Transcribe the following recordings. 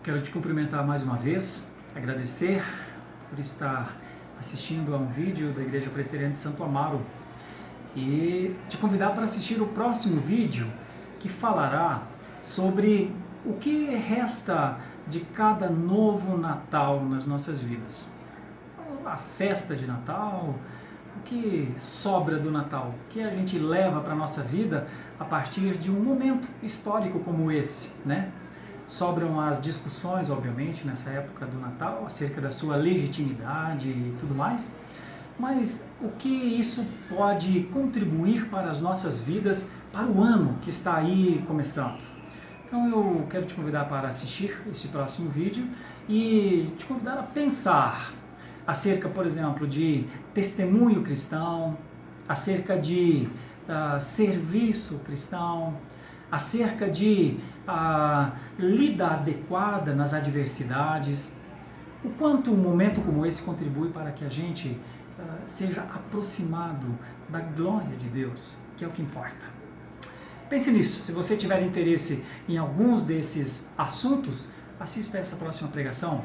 Quero te cumprimentar mais uma vez, agradecer por estar assistindo a um vídeo da Igreja Presbiteriana de Santo Amaro e te convidar para assistir o próximo vídeo que falará sobre o que resta de cada novo Natal nas nossas vidas. A festa de Natal, o que sobra do Natal, o que a gente leva para a nossa vida a partir de um momento histórico como esse, né? Sobram as discussões, obviamente, nessa época do Natal, acerca da sua legitimidade e tudo mais, mas o que isso pode contribuir para as nossas vidas, para o ano que está aí começando. Então eu quero te convidar para assistir esse próximo vídeo e te convidar a pensar acerca, por exemplo, de testemunho cristão, acerca de serviço cristão, acerca de lida adequada nas adversidades, o quanto um momento como esse contribui para que a gente seja aproximado da glória de Deus, que é o que importa. Pense nisso. Se você tiver interesse em alguns desses assuntos, assista a essa próxima pregação.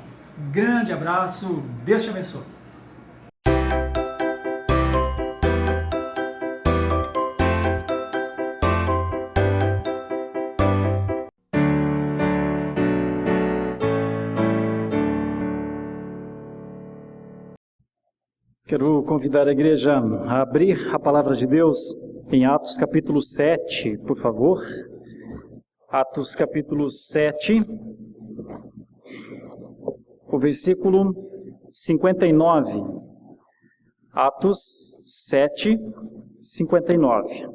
Grande abraço, Deus te abençoe. Quero convidar a igreja a abrir a palavra de Deus em Atos capítulo 7, por favor. Atos capítulo 7, o versículo 59. Atos 7, 59.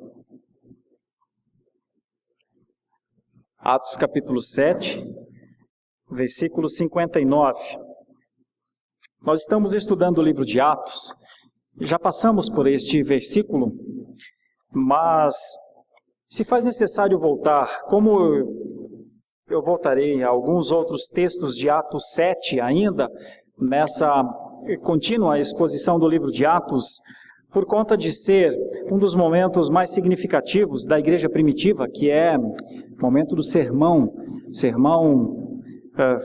Atos capítulo 7, versículo 59. Nós estamos estudando o livro de Atos, já passamos por este versículo, mas se faz necessário voltar, como eu voltarei a alguns outros textos de Atos 7 ainda, nessa contínua exposição do livro de Atos, por conta de ser um dos momentos mais significativos da igreja primitiva, que é o momento do sermão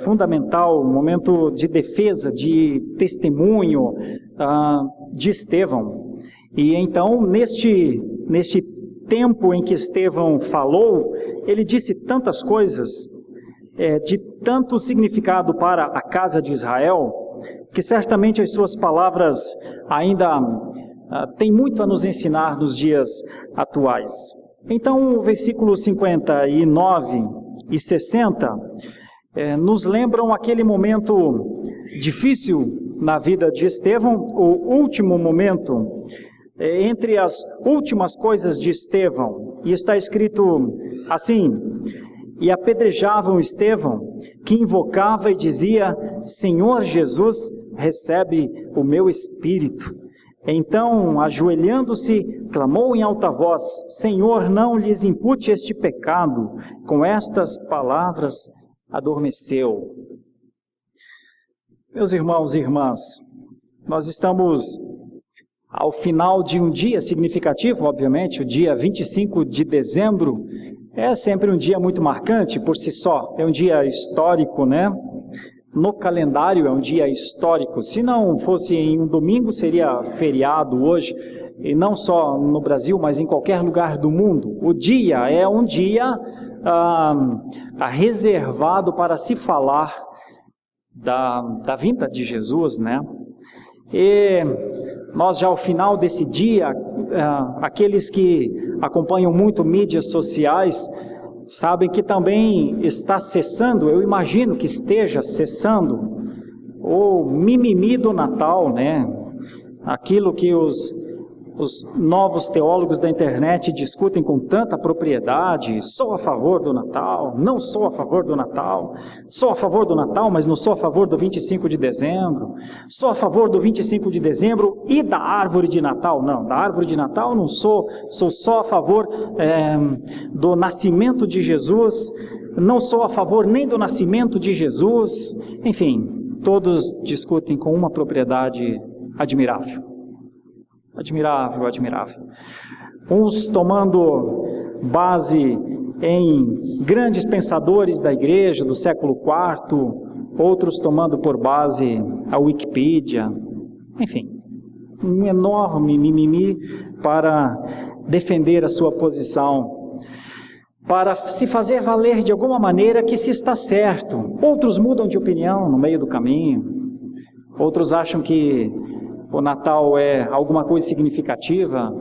fundamental, momento de defesa, de testemunho de Estevão. E então, neste tempo em que Estevão falou, ele disse tantas coisas, de tanto significado para a casa de Israel, que certamente as suas palavras ainda têm muito a nos ensinar nos dias atuais. Então, o versículo 59 e 60... nos lembram aquele momento difícil na vida de Estevão, o último momento, entre as últimas coisas de Estevão, e está escrito assim: e apedrejavam Estevão, que invocava e dizia: Senhor Jesus, recebe o meu espírito. Então, ajoelhando-se, clamou em alta voz: Senhor, não lhes impute este pecado. Com estas palavras adormeceu. Meus irmãos e irmãs, nós estamos ao final de um dia significativo, obviamente, o dia 25 de dezembro é sempre um dia muito marcante por si só, é um dia histórico, né? No calendário é um dia histórico, se não fosse em um domingo seria feriado hoje, e não só no Brasil, mas em qualquer lugar do mundo. O dia é um dia reservado para se falar da vinda de Jesus, né? E nós já ao final desse dia, aqueles que acompanham muito mídias sociais, sabem que também está cessando, eu imagino que esteja cessando, o mimimi do Natal, né? Aquilo que os novos teólogos da internet discutem com tanta propriedade: sou a favor do Natal, não sou a favor do Natal, sou a favor do Natal, mas não sou a favor do 25 de dezembro, sou a favor do 25 de dezembro e da árvore de Natal. Não, da árvore de Natal não sou só a favor do nascimento de Jesus, não sou a favor nem do nascimento de Jesus. Enfim, todos discutem com uma propriedade admirável. Admirável. Uns tomando base em grandes pensadores da igreja do século IV, outros tomando por base a Wikipedia, enfim, um enorme mimimi para defender a sua posição, para se fazer valer de alguma maneira que se está certo. Outros mudam de opinião no meio do caminho, outros acham que o Natal é alguma coisa significativa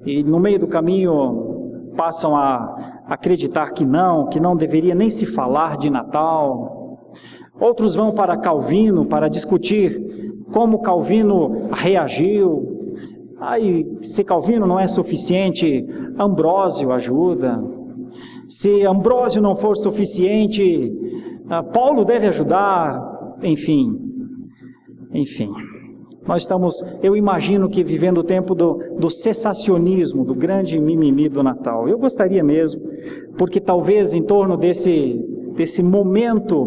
e no meio do caminho passam a acreditar que não deveria nem se falar de Natal. Outros vão para Calvino para discutir como Calvino reagiu. Se Calvino não é suficiente, Ambrósio ajuda. Se Ambrósio não for suficiente, Paulo deve ajudar. Enfim. Eu imagino que vivendo o tempo do cessacionismo, do grande mimimi do Natal. Eu gostaria mesmo, porque talvez em torno desse momento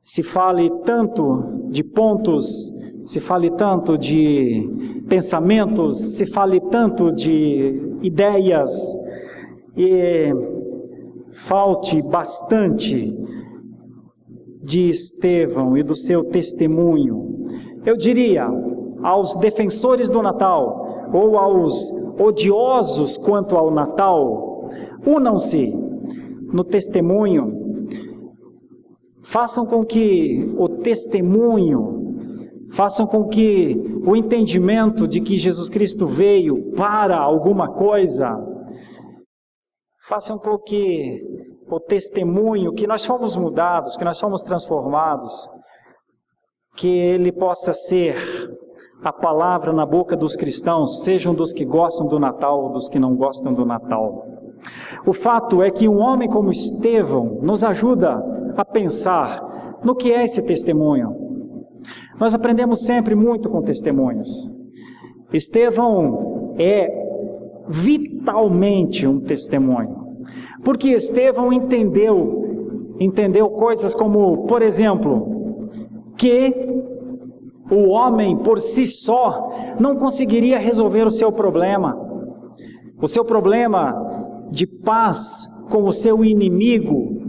se fale tanto de pontos, se fale tanto de pensamentos, se fale tanto de ideias, e falte bastante de Estevão e do seu testemunho. Eu diria aos defensores do Natal, ou aos odiosos quanto ao Natal, unam-se no testemunho, façam com que o testemunho, façam com que o entendimento de que Jesus Cristo veio para alguma coisa, façam com que o testemunho, que nós fomos mudados, que nós fomos transformados, que ele possa ser a palavra na boca dos cristãos, sejam dos que gostam do Natal ou dos que não gostam do Natal. O fato é que um homem como Estevão nos ajuda a pensar no que é esse testemunho. Nós aprendemos sempre muito com testemunhos. Estevão é vitalmente um testemunho, porque Estevão entendeu coisas como, por exemplo, que o homem por si só não conseguiria resolver o seu problema de paz com o seu inimigo,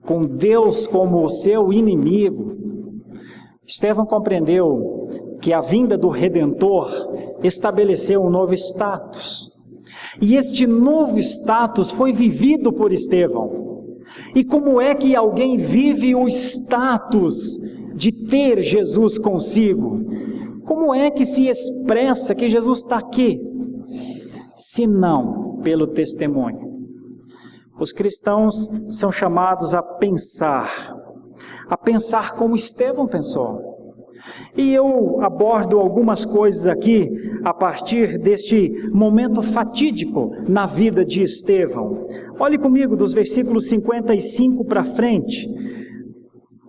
com Deus como o seu inimigo. Estevão compreendeu que a vinda do Redentor estabeleceu um novo status, e este novo status foi vivido por Estevão. E como é que alguém vive o status de ter Jesus consigo? Como é que se expressa que Jesus está aqui? Se não pelo testemunho. Os cristãos são chamados a pensar como Estevão pensou. E eu abordo algumas coisas aqui a partir deste momento fatídico na vida de Estevão. Olhe comigo dos versículos 55 para frente.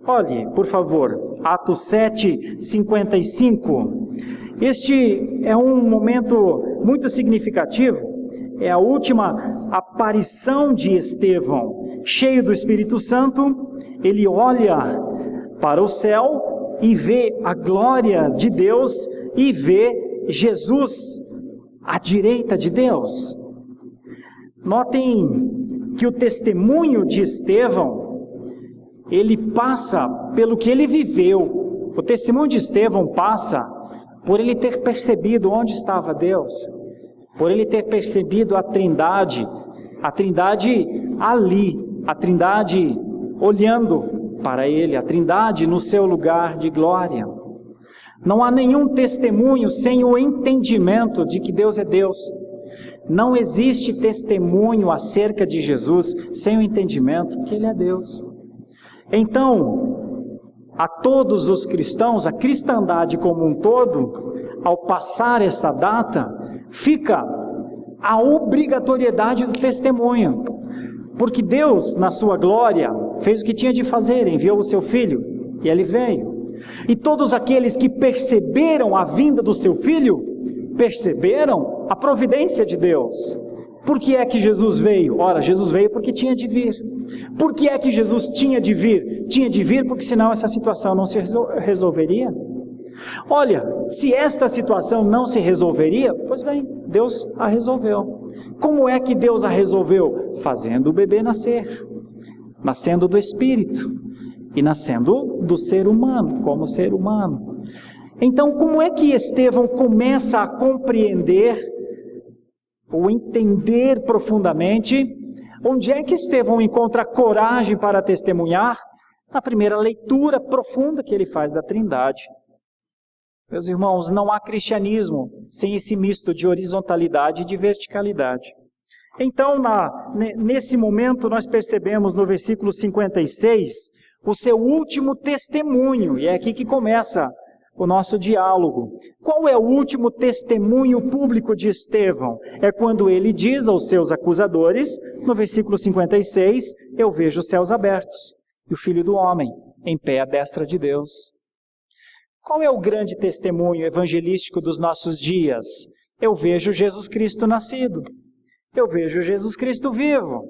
Olhe, por favor, Atos 7, 55. Este é um momento muito significativo. É a última aparição de Estevão. Cheio do Espírito Santo, ele olha para o céu e vê a glória de Deus e vê Jesus à direita de Deus. Notem que o testemunho de Estevão, ele passa pelo que ele viveu. O testemunho de Estevão passa por ele ter percebido onde estava Deus, por ele ter percebido a Trindade ali, a Trindade olhando para ele, a Trindade no seu lugar de glória. Não há nenhum testemunho sem o entendimento de que Deus é Deus. Não existe testemunho acerca de Jesus sem o entendimento que Ele é Deus. Então, a todos os cristãos, a cristandade como um todo, ao passar esta data, fica a obrigatoriedade do testemunho. Porque Deus, na sua glória, fez o que tinha de fazer, enviou o seu Filho, e Ele veio. E todos aqueles que perceberam a vinda do seu Filho, perceberam a providência de Deus. Por que é que Jesus veio? Ora, Jesus veio porque tinha de vir. Por que é que Jesus tinha de vir? Tinha de vir porque senão essa situação não se resolveria. Olha, se esta situação não se resolveria, pois bem, Deus a resolveu. Como é que Deus a resolveu? Fazendo o bebê nascer, nascendo do Espírito e nascendo do ser humano, como ser humano. Então, como é que Estevão começa a compreender ou entender profundamente? Onde é que Estevão encontra coragem para testemunhar? Na primeira leitura profunda que ele faz da Trindade. Meus irmãos, não há cristianismo sem esse misto de horizontalidade e de verticalidade. Então, nesse momento, nós percebemos no versículo 56 o seu último testemunho, e é aqui que começa o nosso diálogo. Qual é o último testemunho público de Estevão? É quando ele diz aos seus acusadores, no versículo 56, eu vejo os céus abertos e o Filho do Homem em pé à destra de Deus. Qual é o grande testemunho evangelístico dos nossos dias? Eu vejo Jesus Cristo nascido. Eu vejo Jesus Cristo vivo.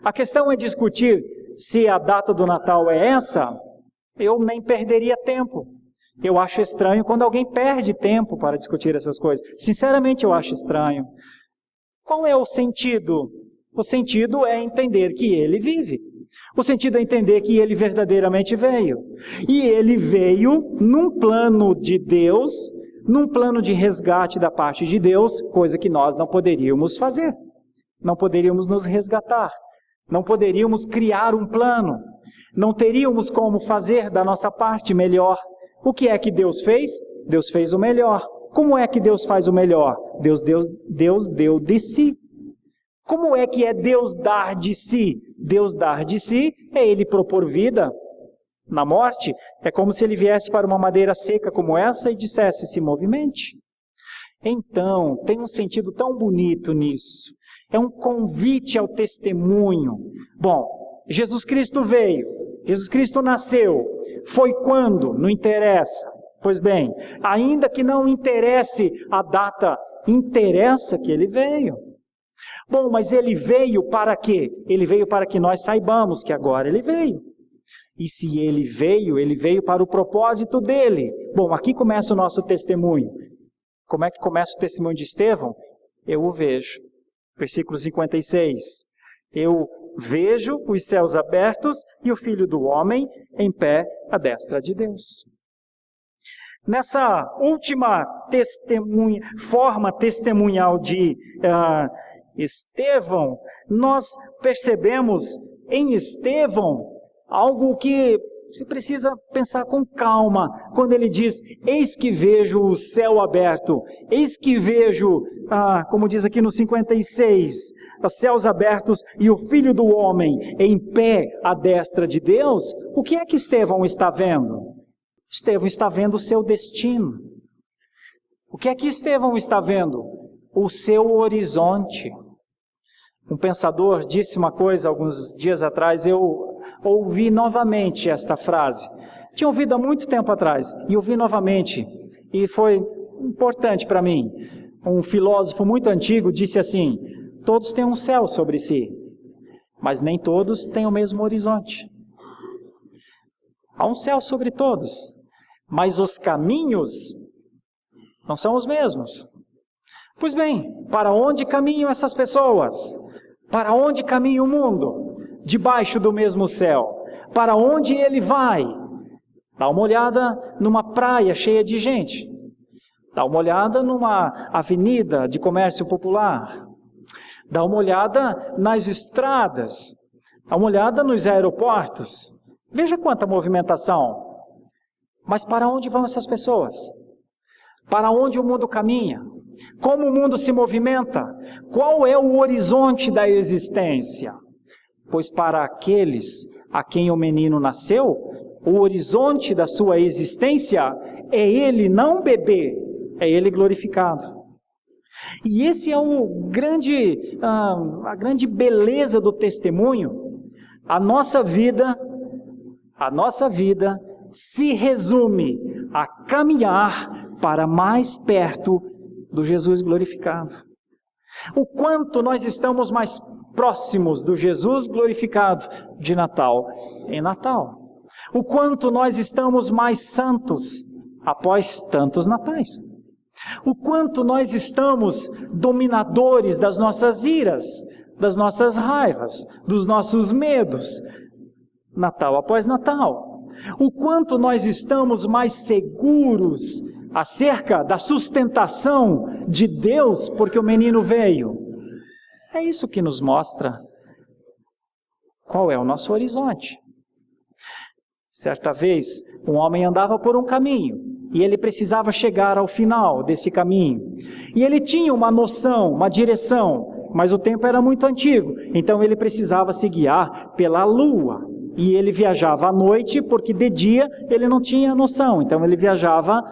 A questão é discutir se a data do Natal é essa. Eu nem perderia tempo. Eu acho estranho quando alguém perde tempo para discutir essas coisas. Sinceramente, eu acho estranho. Qual é o sentido? O sentido é entender que ele vive. O sentido é entender que ele verdadeiramente veio. E ele veio num plano de Deus, num plano de resgate da parte de Deus, coisa que nós não poderíamos fazer. Não poderíamos nos resgatar. Não poderíamos criar um plano. Não teríamos como fazer da nossa parte melhor. O que é que Deus fez? Deus fez o melhor. Como é que Deus faz o melhor? Deus deu de si. Como é que é Deus dar de si? Deus dar de si é Ele propor vida na morte. É como se Ele viesse para uma madeira seca como essa e dissesse, se movimente. Então, tem um sentido tão bonito nisso. É um convite ao testemunho. Bom, Jesus Cristo veio, Jesus Cristo nasceu. Foi quando? Não interessa. Pois bem, ainda que não interesse a data, interessa que Ele veio. Bom, mas Ele veio para quê? Ele veio para que nós saibamos que agora Ele veio. E se Ele veio para o propósito dEle. Bom, aqui começa o nosso testemunho. Como é que começa o testemunho de Estevão? Eu o vejo. Versículo 56. Eu vejo os céus abertos e o Filho do Homem em pé à destra de Deus. Nessa última forma testemunhal de Estevão, nós percebemos em Estevão algo que você precisa pensar com calma, quando ele diz, eis que vejo o céu aberto, eis que vejo, como diz aqui no 56, os céus abertos e o Filho do Homem em pé à destra de Deus. O que é que Estevão está vendo? Estevão está vendo o seu destino. O que é que Estevão está vendo? O seu horizonte. Um pensador disse uma coisa alguns dias atrás, eu ouvi novamente esta frase. Tinha ouvido há muito tempo atrás, e ouvi novamente, e foi importante para mim. Um filósofo muito antigo disse assim, todos têm um céu sobre si, mas nem todos têm o mesmo horizonte. Há um céu sobre todos, mas os caminhos não são os mesmos. Pois bem, para onde caminham essas pessoas? Para onde caminha o mundo? Debaixo do mesmo céu. Para onde ele vai? Dá uma olhada numa praia cheia de gente. Dá uma olhada numa avenida de comércio popular. Dá uma olhada nas estradas. Dá uma olhada nos aeroportos. Veja quanta movimentação. Mas para onde vão essas pessoas? Para onde o mundo caminha? Como o mundo se movimenta? Qual é o horizonte da existência? Pois para aqueles a quem o menino nasceu, o horizonte da sua existência é ele não bebê, é ele glorificado. E esse é a grande beleza do testemunho. A nossa vida se resume a caminhar para mais perto do Jesus glorificado. O quanto nós estamos mais próximos do Jesus glorificado de Natal em Natal. O quanto nós estamos mais santos após tantos natais. O quanto nós estamos dominadores das nossas iras, das nossas raivas, dos nossos medos, Natal após Natal. O quanto nós estamos mais seguros acerca da sustentação de Deus porque o menino veio. É isso que nos mostra qual é o nosso horizonte. Certa vez, um homem andava por um caminho e ele precisava chegar ao final desse caminho. E ele tinha uma noção, uma direção, mas o tempo era muito antigo, então ele precisava se guiar pela lua. E ele viajava à noite porque de dia ele não tinha noção, então ele viajava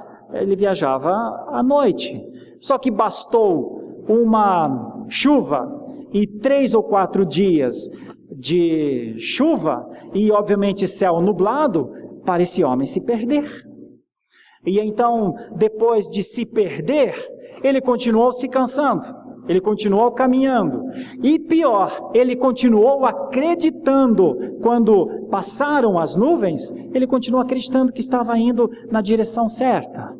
à noite. Só que bastou uma chuva e 3 ou 4 dias de chuva e obviamente céu nublado para esse homem se perder. E então, depois de se perder, ele continuou se cansando, ele continuou caminhando. E pior, ele continuou acreditando, quando passaram as nuvens, ele continuou acreditando que estava indo na direção certa.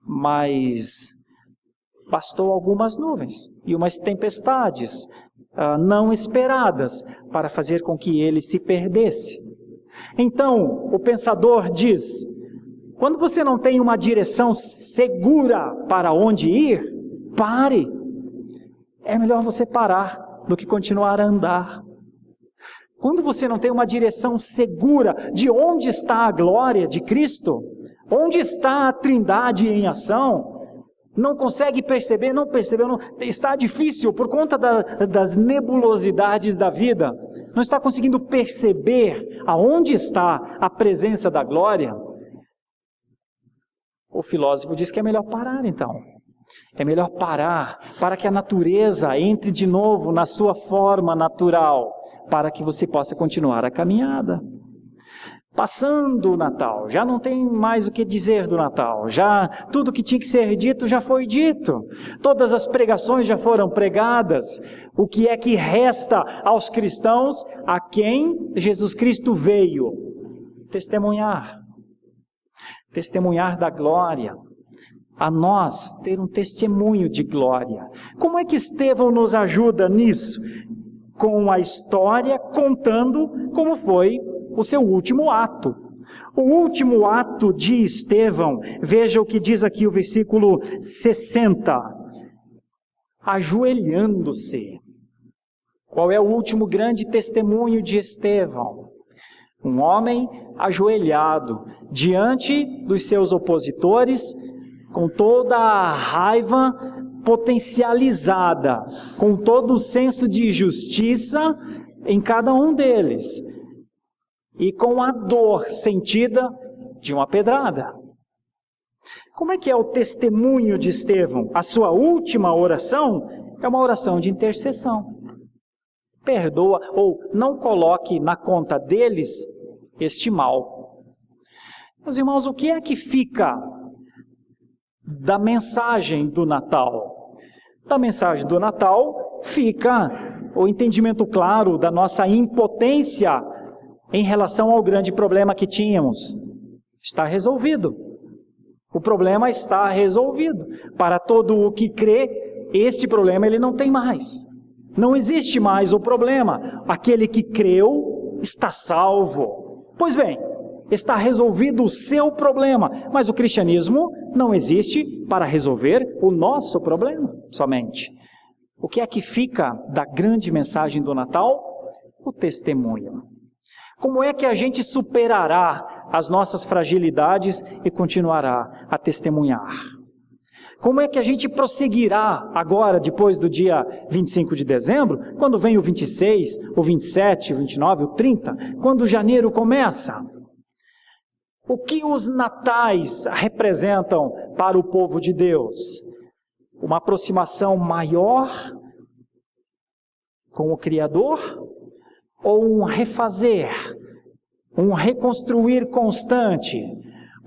Mas bastou algumas nuvens e umas tempestades não esperadas para fazer com que ele se perdesse. Então, o pensador diz: quando você não tem uma direção segura para onde ir, pare. É melhor você parar do que continuar a andar. Quando você não tem uma direção segura de onde está a glória de Cristo, onde está a Trindade em ação, não consegue perceber, está difícil por conta das nebulosidades da vida, não está conseguindo perceber aonde está a presença da glória. O filósofo diz que é melhor parar então. É melhor parar para que a natureza entre de novo na sua forma natural, para que você possa continuar a caminhada. Passando o Natal, já não tem mais o que dizer do Natal, já tudo que tinha que ser dito já foi dito, todas as pregações já foram pregadas. O que é que resta aos cristãos a quem Jesus Cristo veio? Testemunhar da glória, a nós ter um testemunho de glória. Como é que Estevão nos ajuda nisso? Com a história contando como foi o seu último ato. O último ato de Estevão, veja o que diz aqui o versículo 60. Ajoelhando-se. Qual é o último grande testemunho de Estevão? Um homem ajoelhado diante dos seus opositores, com toda a raiva potencializada, com todo o senso de justiça em cada um deles, e com a dor sentida de uma pedrada. Como é que é o testemunho de Estevão? A sua última oração é uma oração de intercessão. Perdoa ou não coloque na conta deles este mal. Meus irmãos, o que é que fica da mensagem do Natal? Da mensagem do Natal fica o entendimento claro da nossa impotência em relação ao grande problema que tínhamos. Está resolvido. O problema está resolvido. Para todo o que crê, este problema ele não tem mais. Não existe mais o problema. Aquele que creu está salvo. Pois bem, está resolvido o seu problema, mas o cristianismo não existe para resolver o nosso problema somente. O que é que fica da grande mensagem do Natal? O testemunho. Como é que a gente superará as nossas fragilidades e continuará a testemunhar? Como é que a gente prosseguirá agora, depois do dia 25 de dezembro, quando vem o 26, o 27, o 29, o 30, quando janeiro começa? O que os natais representam para o povo de Deus? Uma aproximação maior com o Criador? Ou um refazer, um reconstruir constante?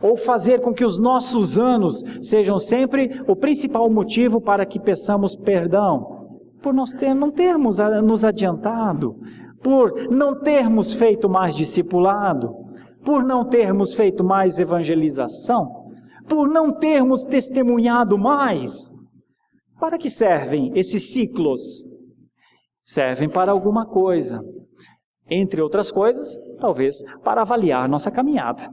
Ou fazer com que os nossos anos sejam sempre o principal motivo para que peçamos perdão? Por não termos nos adiantado, por não termos feito mais discipulado, por não termos feito mais evangelização, por não termos testemunhado mais. Para que servem esses ciclos? Servem para alguma coisa. Entre outras coisas, talvez para avaliar nossa caminhada.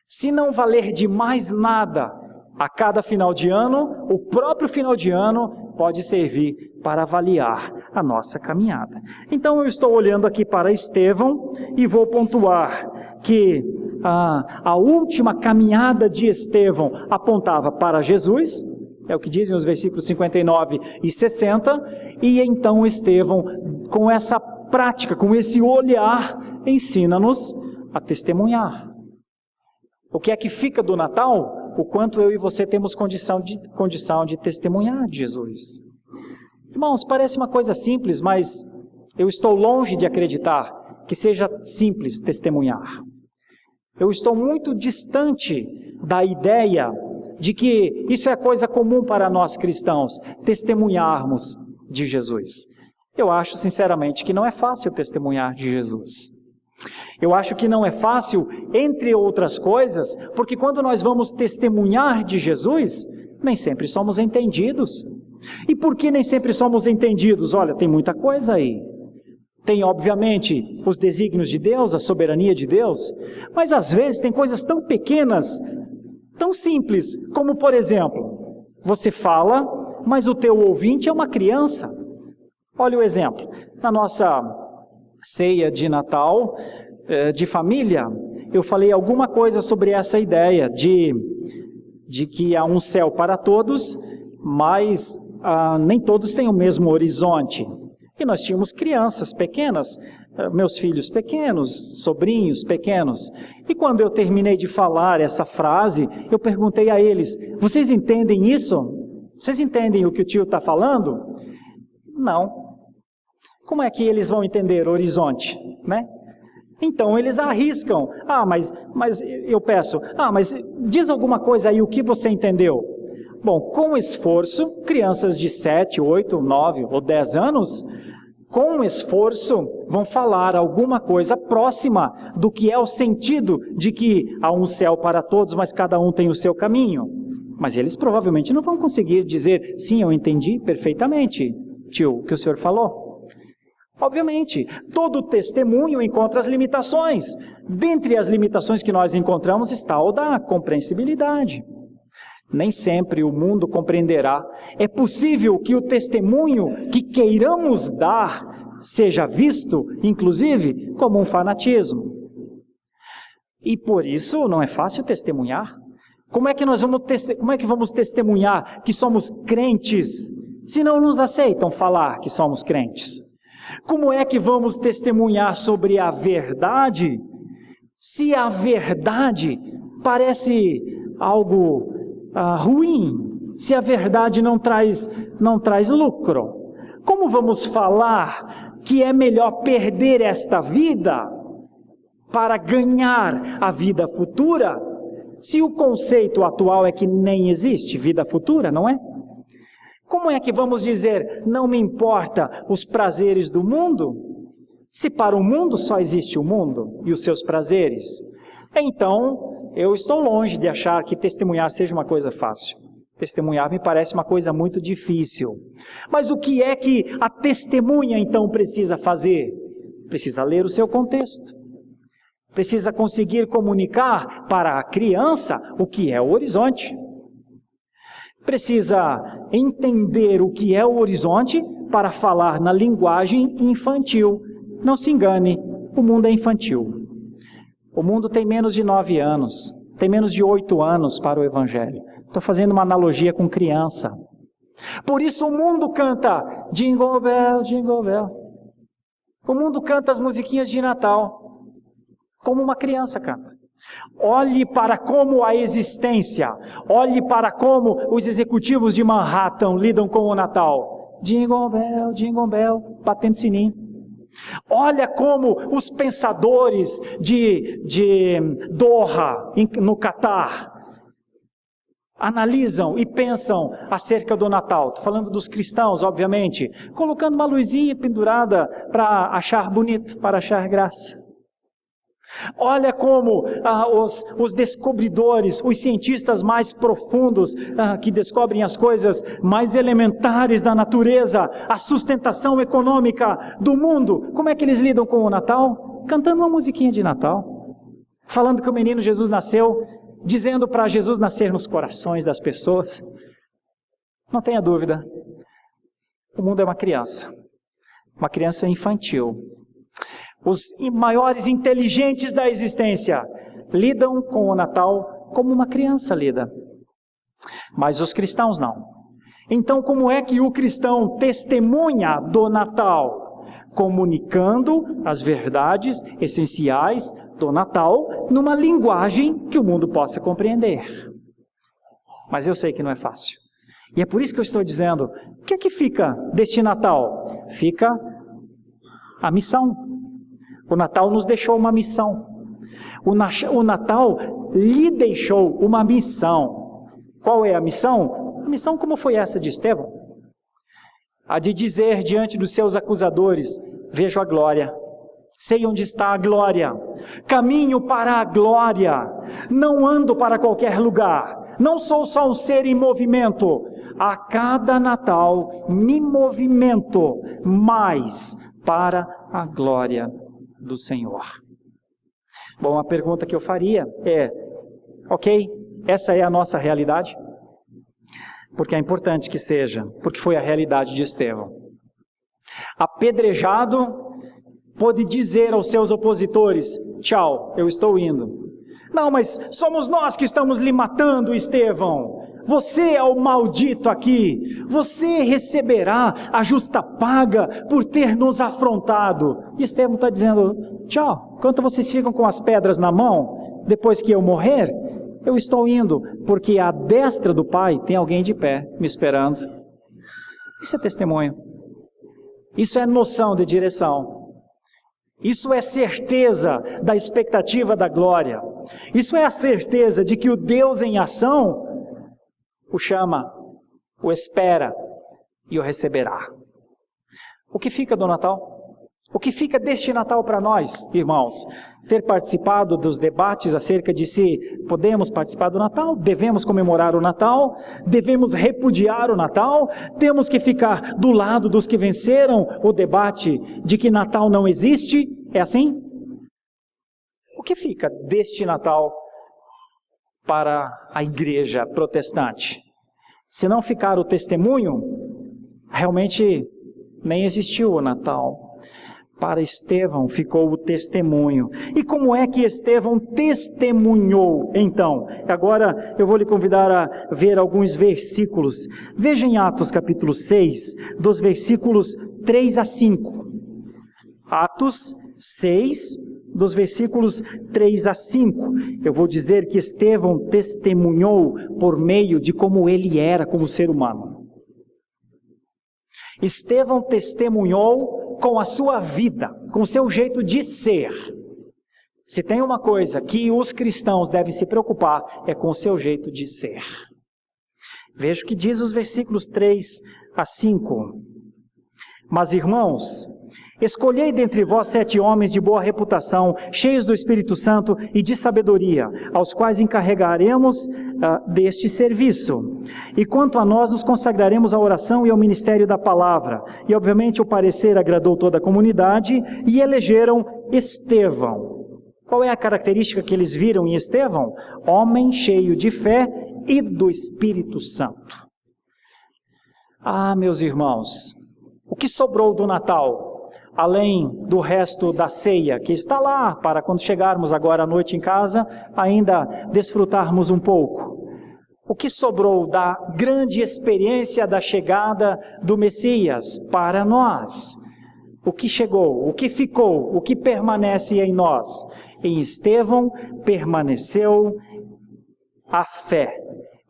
Se não valer de mais nada a cada final de ano, o próprio final de ano pode servir para avaliar a nossa caminhada. Então eu estou olhando aqui para Estevão e vou pontuar que a última caminhada de Estevão apontava para Jesus, é o que dizem os versículos 59 e 60, e então Estevão, com essa prática, com esse olhar, ensina-nos a testemunhar. O que é que fica do Natal? O quanto eu e você temos condição de testemunhar de Jesus. Irmãos, parece uma coisa simples, mas eu estou longe de acreditar que seja simples testemunhar. Eu estou muito distante da ideia de que isso é coisa comum para nós cristãos, testemunharmos de Jesus. Eu acho, sinceramente, que não é fácil testemunhar de Jesus. Eu acho que não é fácil, entre outras coisas, porque quando nós vamos testemunhar de Jesus, nem sempre somos entendidos. E por que nem sempre somos entendidos? Olha, tem muita coisa aí. Tem, obviamente, os desígnios de Deus, a soberania de Deus, mas às vezes tem coisas tão pequenas, tão simples, como por exemplo, você fala, mas o teu ouvinte é uma criança. Olha o exemplo, na nossa ceia de Natal, de família, eu falei alguma coisa sobre essa ideia de que há um céu para todos, mas nem todos têm o mesmo horizonte. E nós tínhamos crianças pequenas, meus filhos pequenos, sobrinhos pequenos. E quando eu terminei de falar essa frase, eu perguntei a eles, vocês entendem isso? Vocês entendem o que o tio está falando? Não. Como é que eles vão entender horizonte, né? Então eles arriscam, mas eu peço, mas diz alguma coisa aí, o que você entendeu? Bom, com esforço, crianças de 7, 8, 9 ou 10 anos, com esforço, vão falar alguma coisa próxima do que é o sentido de que há um céu para todos, mas cada um tem o seu caminho. Mas eles provavelmente não vão conseguir dizer, sim, eu entendi perfeitamente, tio, o que o senhor falou. Obviamente, todo testemunho encontra as limitações. Dentre as limitações que nós encontramos está o da compreensibilidade. Nem sempre o mundo compreenderá. É possível que o testemunho que queiramos dar seja visto, inclusive, como um fanatismo. E por isso não é fácil testemunhar. Como é que vamos testemunhar que somos crentes, se não nos aceitam falar que somos crentes? Como é que vamos testemunhar sobre a verdade, se a verdade parece algo ruim, se a verdade não traz lucro? Como vamos falar que é melhor perder esta vida para ganhar a vida futura, se o conceito atual é que nem existe vida futura, não é? Como é que vamos dizer, não me importa os prazeres do mundo, se para o mundo só existe o mundo e os seus prazeres? Então, eu estou longe de achar que testemunhar seja uma coisa fácil. Testemunhar me parece uma coisa muito difícil. Mas o que é que a testemunha então precisa fazer? Precisa ler o seu contexto. Precisa conseguir comunicar para a criança o que é o horizonte. Precisa entender o que é o horizonte para falar na linguagem infantil. Não se engane, o mundo é infantil. O mundo tem menos de 9 anos, tem menos de 8 anos para o Evangelho. Estou fazendo uma analogia com criança. Por isso o mundo canta Jingle Bell, Jingle Bell. O mundo canta as musiquinhas de Natal, como uma criança canta. Olhe para como a existência, olhe para como os executivos de Manhattan lidam com o Natal. Jingle Bell, batendo sininho. Olha como os pensadores de Doha, no Catar, analisam e pensam acerca do Natal. Estou falando dos cristãos, obviamente, colocando uma luzinha pendurada para achar bonito, para achar graça. Olha como os descobridores, os cientistas mais profundos, que descobrem as coisas mais elementares da natureza, a sustentação econômica do mundo, como é que eles lidam com o Natal? Cantando uma musiquinha de Natal, falando que o menino Jesus nasceu, dizendo para Jesus nascer nos corações das pessoas. Não tenha dúvida, o mundo é uma criança infantil. Os maiores inteligentes da existência lidam com o Natal como uma criança lida. Mas os cristãos não. Então, como é que o cristão testemunha do Natal? Comunicando as verdades essenciais do Natal numa linguagem que o mundo possa compreender. Mas eu sei que não é fácil. E é por isso que eu estou dizendo, o que é que fica deste Natal? Fica a missão. O Natal nos deixou uma missão. O Natal lhe deixou uma missão. Qual é a missão? A missão como foi essa de Estevão? A de dizer diante dos seus acusadores, vejo a glória, sei onde está a glória, caminho para a glória, não ando para qualquer lugar, não sou só um ser em movimento, a cada Natal me movimento mais para a glória do Senhor. Bom, a pergunta que eu faria é, ok, essa é a nossa realidade? Porque é importante que seja, porque foi a realidade de Estevão. Apedrejado, pôde dizer aos seus opositores, tchau, eu estou indo. Não, mas somos nós que estamos lhe matando, Estevão. Você é o maldito aqui, você receberá a justa paga por ter nos afrontado. E Estevão está dizendo, tchau, enquanto vocês ficam com as pedras na mão, depois que eu morrer, eu estou indo, porque à destra do Pai tem alguém de pé, me esperando. Isso é testemunho, isso é noção de direção, isso é certeza da expectativa da glória, isso é a certeza de que o Deus em ação o chama, o espera e o receberá. O que fica do Natal? O que fica deste Natal para nós, irmãos? Ter participado dos debates acerca de se podemos participar do Natal, devemos comemorar o Natal, devemos repudiar o Natal, temos que ficar do lado dos que venceram o debate de que Natal não existe, é assim? O que fica deste Natal para a igreja protestante? Se não ficar o testemunho, realmente nem existiu o Natal. Para Estevão ficou o testemunho. E como é que Estevão testemunhou, então? Agora eu vou lhe convidar a ver alguns versículos. Veja em Atos capítulo 6, dos versículos 3 a 5. Atos 6, dos versículos 3 a 5. Eu vou dizer que Estevão testemunhou por meio de como ele era como ser humano. Estevão testemunhou com a sua vida, com o seu jeito de ser. Se tem uma coisa que os cristãos devem se preocupar, é com o seu jeito de ser. Veja o que diz os versículos 3 a 5. Mas irmãos, escolhei dentre vós 7 homens de boa reputação, cheios do Espírito Santo e de sabedoria, aos quais encarregaremos deste serviço. E quanto a nós, nos consagraremos à oração e ao ministério da palavra. E obviamente o parecer agradou toda a comunidade e elegeram Estevão. Qual é a característica que eles viram em Estevão? Homem cheio de fé e do Espírito Santo. Ah, meus irmãos, o que sobrou do Natal? Além do resto da ceia, que está lá, para quando chegarmos agora à noite em casa, ainda desfrutarmos um pouco. O que sobrou da grande experiência da chegada do Messias para nós? O que chegou, o que ficou, o que permanece em nós? Em Estevão permaneceu a fé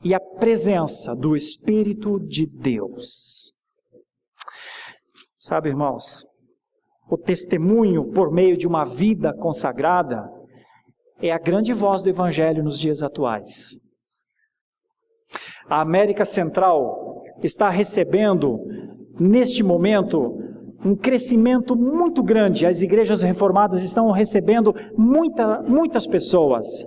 e a presença do Espírito de Deus. Sabe, irmãos, o testemunho por meio de uma vida consagrada é a grande voz do Evangelho nos dias atuais. A América Central está recebendo, neste momento, um crescimento muito grande. As igrejas reformadas estão recebendo muitas pessoas.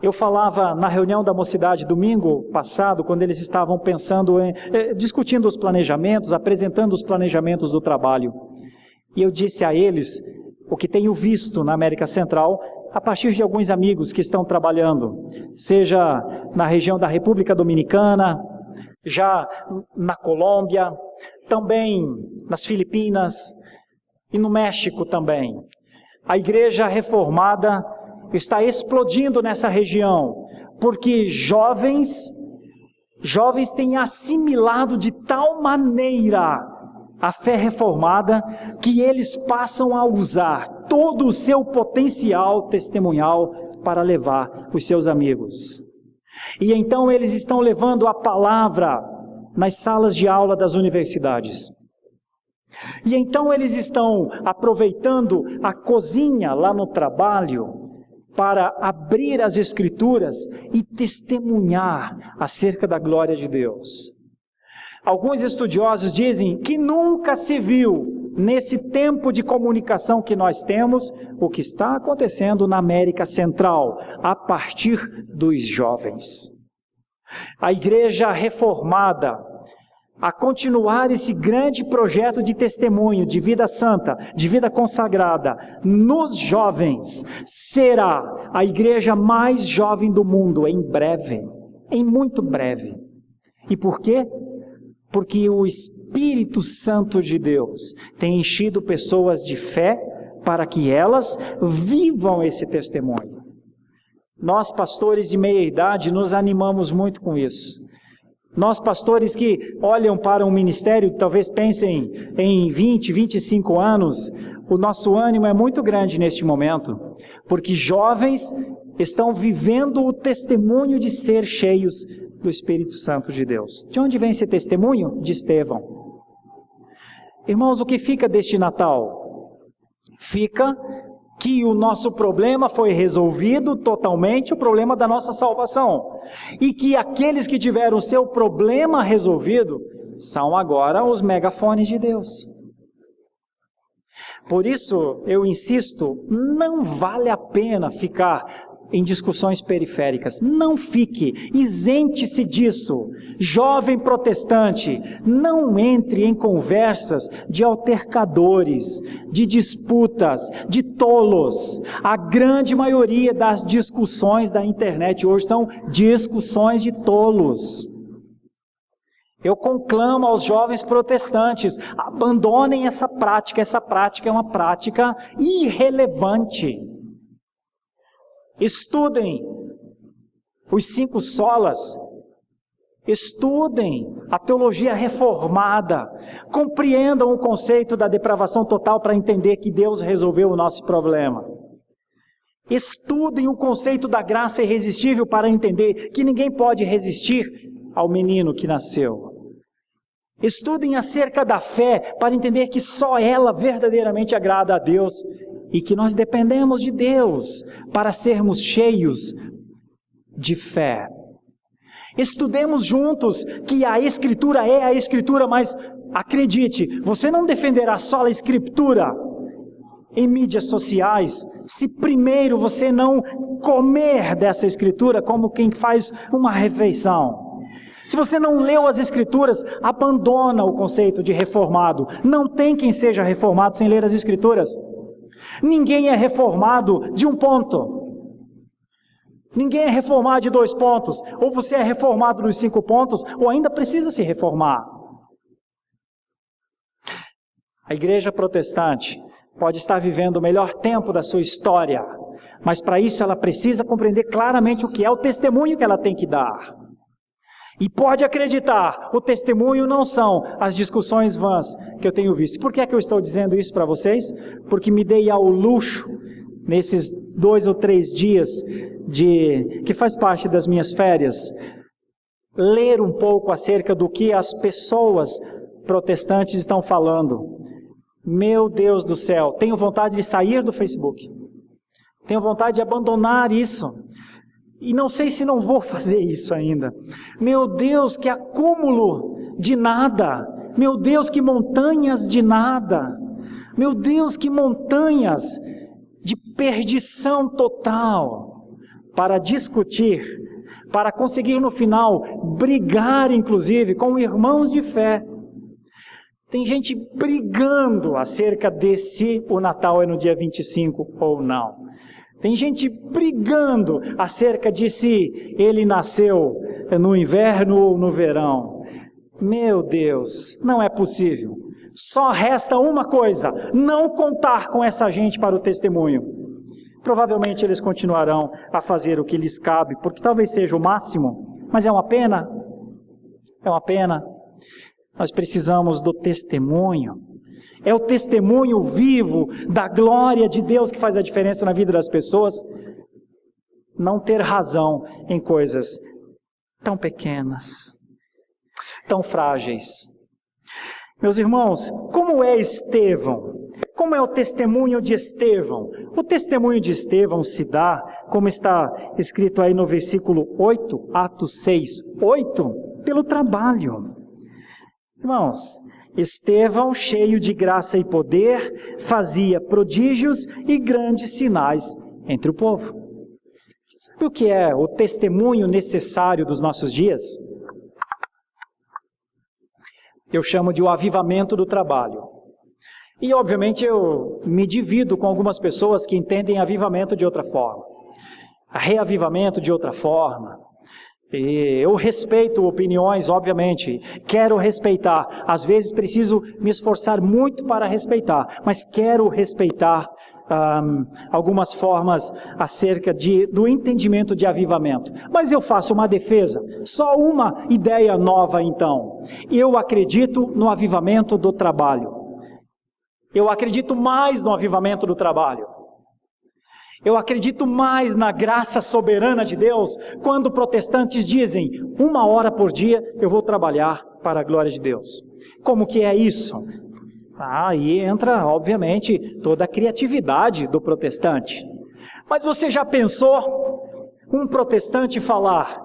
Eu falava na reunião da mocidade domingo passado, quando eles estavam pensando discutindo os planejamentos, apresentando os planejamentos do trabalho. E eu disse a eles o que tenho visto na América Central, a partir de alguns amigos que estão trabalhando, seja na região da República Dominicana, já na Colômbia, também nas Filipinas e no México também. A igreja reformada está explodindo nessa região, porque jovens têm assimilado de tal maneira a fé reformada que eles passam a usar todo o seu potencial testemunhal para levar os seus amigos. E então eles estão levando a palavra nas salas de aula das universidades. E então eles estão aproveitando a cozinha lá no trabalho para abrir as Escrituras e testemunhar acerca da glória de Deus. Alguns estudiosos dizem que nunca se viu, nesse tempo de comunicação que nós temos, o que está acontecendo na América Central, a partir dos jovens. A igreja reformada, a continuar esse grande projeto de testemunho, de vida santa, de vida consagrada, nos jovens, será a igreja mais jovem do mundo em breve, em muito breve. E por quê? Porque o Espírito Santo de Deus tem enchido pessoas de fé para que elas vivam esse testemunho. Nós, pastores de meia idade, nos animamos muito com isso. Nós, pastores que olham para um ministério, talvez pensem em 20, 25 anos, o nosso ânimo é muito grande neste momento, porque jovens estão vivendo o testemunho de ser cheios do Espírito Santo de Deus. De onde vem esse testemunho? De Estevão. Irmãos, o que fica deste Natal? Fica que o nosso problema foi resolvido totalmente, o problema da nossa salvação. E que aqueles que tiveram o seu problema resolvido são agora os megafones de Deus. Por isso, eu insisto, não vale a pena ficar em discussões periféricas. Não fique, isente-se disso. Jovem protestante, não entre em conversas de altercadores, de disputas, de tolos. A grande maioria das discussões da internet hoje são discussões de tolos. Eu conclamo aos jovens protestantes, abandonem essa prática é uma prática irrelevante. Estudem os 5 solas, estudem a teologia reformada, compreendam o conceito da depravação total para entender que Deus resolveu o nosso problema. Estudem o conceito da graça irresistível para entender que ninguém pode resistir ao menino que nasceu. Estudem acerca da fé para entender que só ela verdadeiramente agrada a Deus e que nós dependemos de Deus para sermos cheios de fé. Estudemos juntos que a Escritura é a Escritura, mas acredite, você não defenderá só a Escritura em mídias sociais se primeiro você não comer dessa Escritura como quem faz uma refeição. Se você não leu as Escrituras, abandona o conceito de reformado. Não tem quem seja reformado sem ler as Escrituras. Ninguém é reformado de um ponto. Ninguém é reformado de 2 pontos. Ou você é reformado nos 5 pontos, ou ainda precisa se reformar. A igreja protestante pode estar vivendo o melhor tempo da sua história, mas para isso ela precisa compreender claramente o que é o testemunho que ela tem que dar. E pode acreditar, o testemunho não são as discussões vãs que eu tenho visto. Por que é que eu estou dizendo isso para vocês? Porque me dei ao luxo, nesses 2 ou 3 dias, que faz parte das minhas férias, ler um pouco acerca do que as pessoas protestantes estão falando. Meu Deus do céu, tenho vontade de sair do Facebook. Tenho vontade de abandonar isso. E não sei se não vou fazer isso ainda. Meu Deus, que acúmulo de nada. Meu Deus, que montanhas de nada! Meu Deus, que montanhas de perdição total para discutir, para conseguir no final brigar, inclusive, com irmãos de fé. Tem gente brigando acerca de se o Natal é no dia 25 ou não. Tem gente brigando acerca de se ele nasceu no inverno ou no verão. Meu Deus, não é possível. Só resta uma coisa: não contar com essa gente para o testemunho. Provavelmente eles continuarão a fazer o que lhes cabe, porque talvez seja o máximo, mas é uma pena. É uma pena. Nós precisamos do testemunho. É o testemunho vivo da glória de Deus que faz a diferença na vida das pessoas. Não ter razão em coisas tão pequenas, tão frágeis. Meus irmãos, como é Estevão? Como é o testemunho de Estevão? O testemunho de Estevão se dá, como está escrito aí no versículo 8, Atos 6, 8, pelo trabalho. Irmãos, Estevão, cheio de graça e poder, fazia prodígios e grandes sinais entre o povo. Sabe o que é o testemunho necessário dos nossos dias? Eu chamo de o avivamento do trabalho. E obviamente eu me divido com algumas pessoas que entendem avivamento de outra forma. Reavivamento de outra forma. E eu respeito opiniões, obviamente, quero respeitar. Às vezes preciso me esforçar muito para respeitar, mas quero respeitar algumas formas acerca do entendimento de avivamento. Mas eu faço uma defesa, só uma ideia nova então. Eu acredito no avivamento do trabalho. Eu acredito mais no avivamento do trabalho. Eu acredito mais na graça soberana de Deus, quando protestantes dizem, 1 hora por dia eu vou trabalhar para a glória de Deus. Como que é isso? Aí entra, obviamente, toda a criatividade do protestante. Mas você já pensou um protestante falar,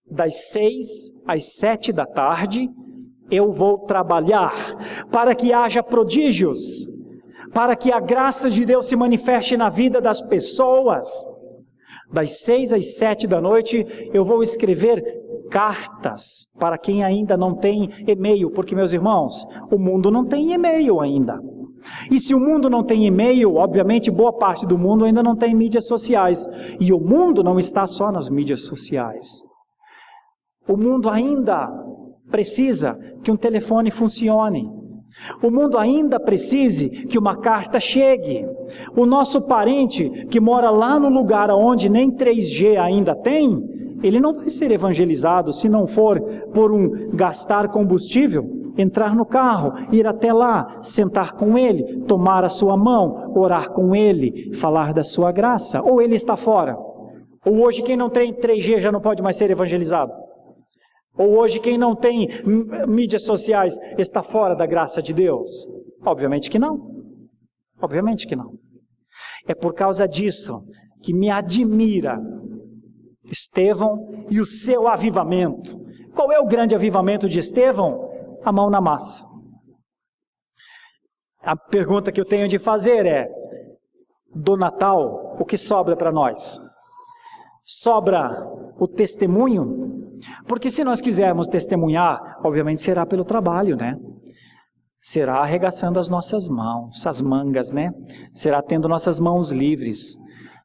das 6 às 7 da tarde, eu vou trabalhar para que haja prodígios, para que a graça de Deus se manifeste na vida das pessoas. Das 6 às 7 da noite, eu vou escrever cartas para quem ainda não tem e-mail, porque, meus irmãos, o mundo não tem e-mail ainda. E se o mundo não tem e-mail, obviamente boa parte do mundo ainda não tem mídias sociais. E o mundo não está só nas mídias sociais. O mundo ainda precisa que um telefone funcione. O mundo ainda precise que uma carta chegue. O nosso parente que mora lá no lugar onde nem 3G ainda tem, ele não vai ser evangelizado se não for por gastar combustível, entrar no carro, ir até lá, sentar com ele, tomar a sua mão, orar com ele, falar da sua graça. Ou ele está fora. Ou hoje quem não tem 3G já não pode mais ser evangelizado. Ou hoje quem não tem mídias sociais está fora da graça de Deus? Obviamente que não. Obviamente que não. É por causa disso que me admira Estevão e o seu avivamento. Qual é o grande avivamento de Estevão? A mão na massa. A pergunta que eu tenho de fazer é, do Natal, o que sobra para nós? Sobra o testemunho? Porque se nós quisermos testemunhar, obviamente será pelo trabalho, né? Será arregaçando as nossas mãos, as mangas, né? Será tendo nossas mãos livres.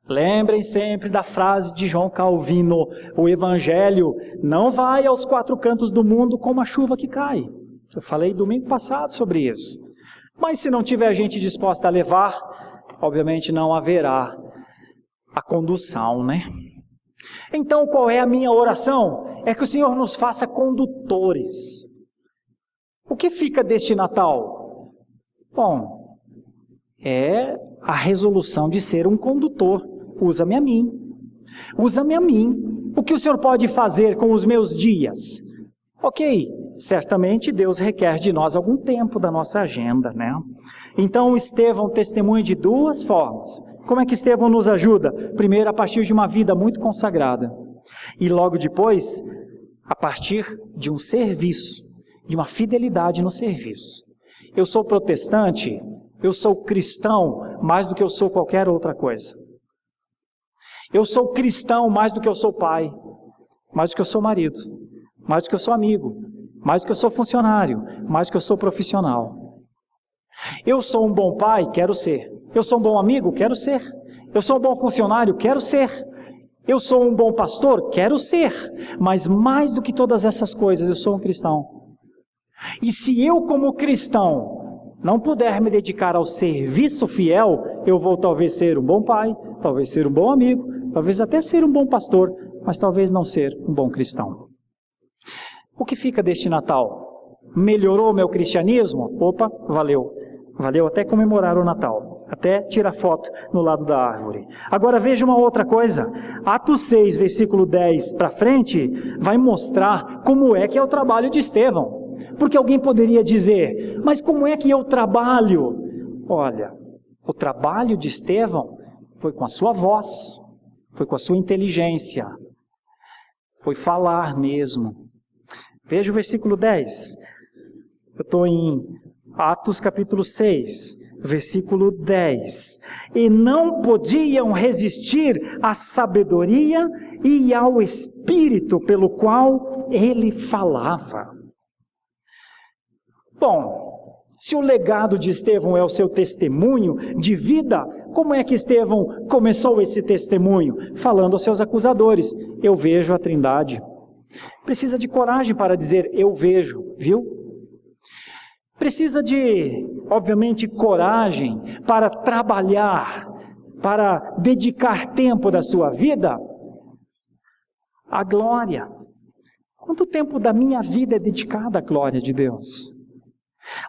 Lembrem sempre da frase de João Calvino, o Evangelho não vai aos 4 cantos do mundo como a chuva que cai. Eu falei domingo passado sobre isso. Mas se não tiver gente disposta a levar, obviamente não haverá a condução, né? Então, qual é a minha oração? É que o Senhor nos faça condutores. O que fica deste Natal? Bom, é a resolução de ser um condutor. Usa-me a mim. Usa-me a mim. O que o Senhor pode fazer com os meus dias? Ok, certamente Deus requer de nós algum tempo da nossa agenda, né? Então, Estevão testemunha de 2 formas. Como é que Estevão nos ajuda? Primeiro, a partir de uma vida muito consagrada. E logo depois, a partir de um serviço de uma fidelidade no serviço. Eu sou protestante, eu sou cristão mais do que eu sou qualquer outra coisa. Eu sou cristão mais do que eu sou pai, mais do que eu sou marido, mais do que eu sou amigo, mais do que eu sou funcionário, mais do que eu sou profissional. Eu sou um bom pai, quero ser. Eu sou um bom amigo, quero ser. Eu sou um bom funcionário, quero ser. Eu sou um bom pastor, quero ser. Mas mais do que todas essas coisas, eu sou um cristão. E se eu, como cristão, não puder me dedicar ao serviço fiel, eu vou talvez ser um bom pai, talvez ser um bom amigo, talvez até ser um bom pastor, mas talvez não ser um bom cristão. O que fica deste Natal? Melhorou o meu cristianismo? Opa, valeu. Valeu até comemorar o Natal, até tirar foto no lado da árvore. Agora veja uma outra coisa. Atos 6, versículo 10 para frente, vai mostrar como é que é o trabalho de Estevão. Porque alguém poderia dizer, mas como é que eu trabalho? Olha, o trabalho de Estevão foi com a sua voz, foi com a sua inteligência, foi falar mesmo. Veja o versículo 10. Eu estou em Atos capítulo 6, versículo 10. E não podiam resistir à sabedoria e ao Espírito pelo qual ele falava. Bom, se o legado de Estevão é o seu testemunho de vida, como é que Estevão começou esse testemunho? Falando aos seus acusadores, eu vejo a Trindade. Precisa de coragem para dizer, eu vejo, viu? Precisa de, obviamente, coragem para trabalhar, para dedicar tempo da sua vida à glória. Quanto tempo da minha vida é dedicado à glória de Deus?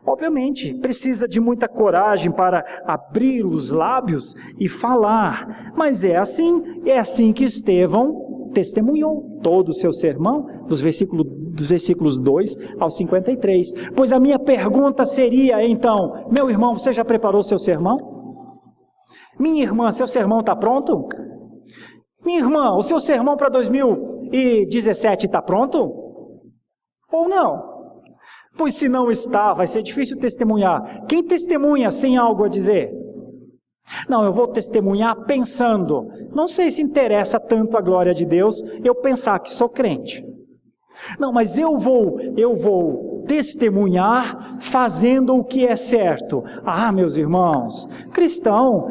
Obviamente, precisa de muita coragem para abrir os lábios e falar, mas é assim que Estevão testemunhou todo o seu sermão, dos versículos 2 ao 53. Pois a minha pergunta seria, então, meu irmão, você já preparou seu sermão? Minha irmã, seu sermão está pronto? Minha irmã, o seu sermão para 2017 está pronto? Ou não? Pois se não está, vai ser difícil testemunhar. Quem testemunha sem algo a dizer? Não, eu vou testemunhar pensando. Não sei se interessa tanto a glória de Deus eu pensar que sou crente. Não, mas eu vou testemunhar fazendo o que é certo. Ah, meus irmãos, cristão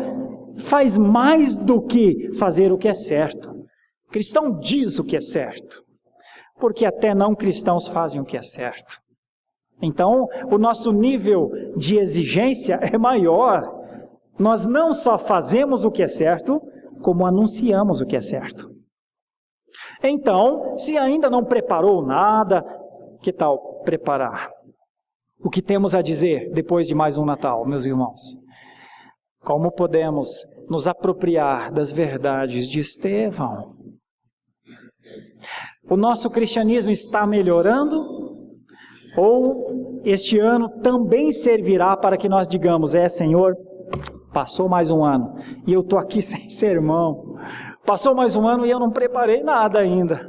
faz mais do que fazer o que é certo. Cristão diz o que é certo, porque até não cristãos fazem o que é certo. Então, o nosso nível de exigência é maior. Nós não só fazemos o que é certo, como anunciamos o que é certo. Então, se ainda não preparou nada, que tal preparar? O que temos a dizer depois de mais um Natal, meus irmãos? Como podemos nos apropriar das verdades de Estevão? O nosso cristianismo está melhorando? Ou este ano também servirá para que nós digamos, Senhor, passou mais um ano e eu estou aqui sem sermão. Passou mais um ano e eu não preparei nada ainda.